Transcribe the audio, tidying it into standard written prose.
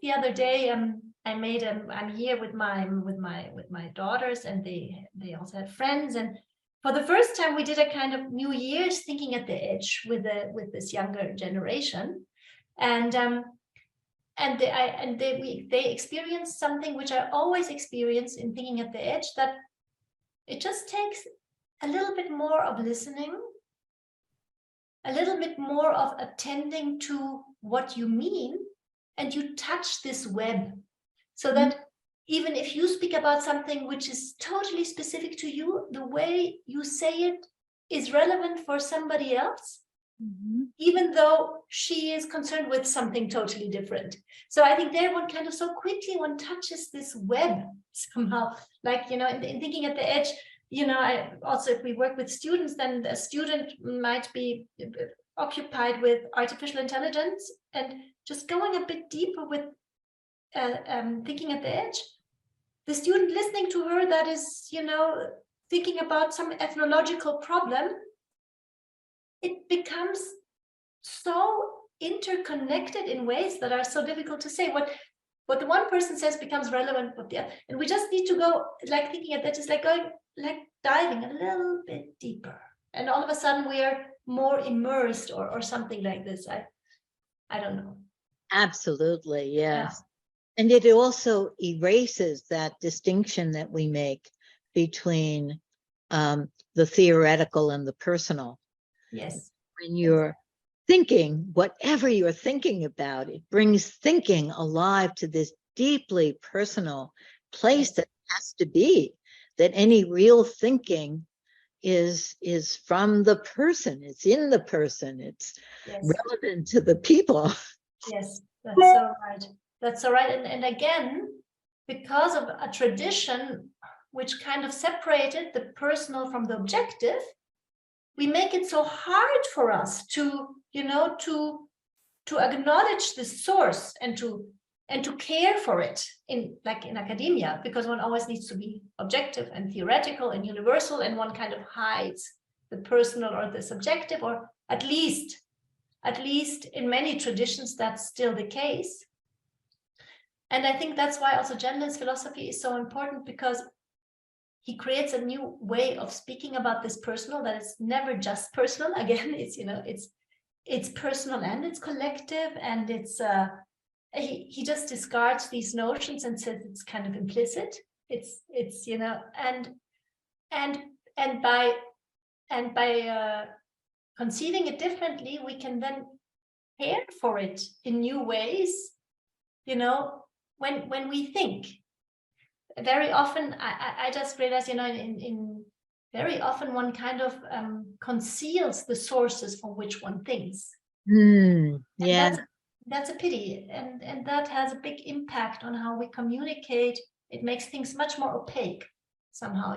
the other day, I made I'm here with my daughters, and they also had friends, and for the first time we did a kind of New Year's thinking at the edge with this younger generation, and they experienced something which I always experience in thinking at the edge, that it just takes a little bit more of listening, a little bit more of attending to what you mean, and you touch this web, so that even if you speak about something which is totally specific to you, the way you say it is relevant for somebody else, even though she is concerned with something totally different. So I think there one kind of so quickly one touches this web somehow, like, in thinking at the edge, I also, if we work with students, then a student might be occupied with artificial intelligence, and just going a bit deeper with thinking at the edge, the student listening to her that is, thinking about some ethnological problem, it becomes so interconnected in ways that are so difficult to say. What the one person says becomes relevant with the other, and we just need to go, like, thinking at that is like going, like diving a little bit deeper, and all of a sudden we are more immersed, or something like this. I don't know. Absolutely, yes. Yeah. And it also erases that distinction that we make between the theoretical and the personal. Yes. When you're thinking, whatever you're thinking about, it brings thinking alive to this deeply personal place that has to be, that any real thinking is from the person, it's in the person, it's relevant to the people. Yes, that's so right. That's so right. And again, because of a tradition which kind of separated the personal from the objective, we make it so hard for us to acknowledge the source and to care for it in academia, because one always needs to be objective and theoretical and universal, and one kind of hides the personal or the subjective, or at least in many traditions that's still the case. And I think that's why also genderless philosophy is so important, because he creates a new way of speaking about this personal, that it's never just personal. Again, it's personal and it's collective, and it's he just discards these notions and says it's kind of implicit. It's and by conceiving it differently, we can then care for it in new ways. When we think, very often I just realized, in very often one kind of conceals the sources from which one thinks. Yeah. That's a pity, and that has a big impact on how we communicate. It makes things much more opaque somehow,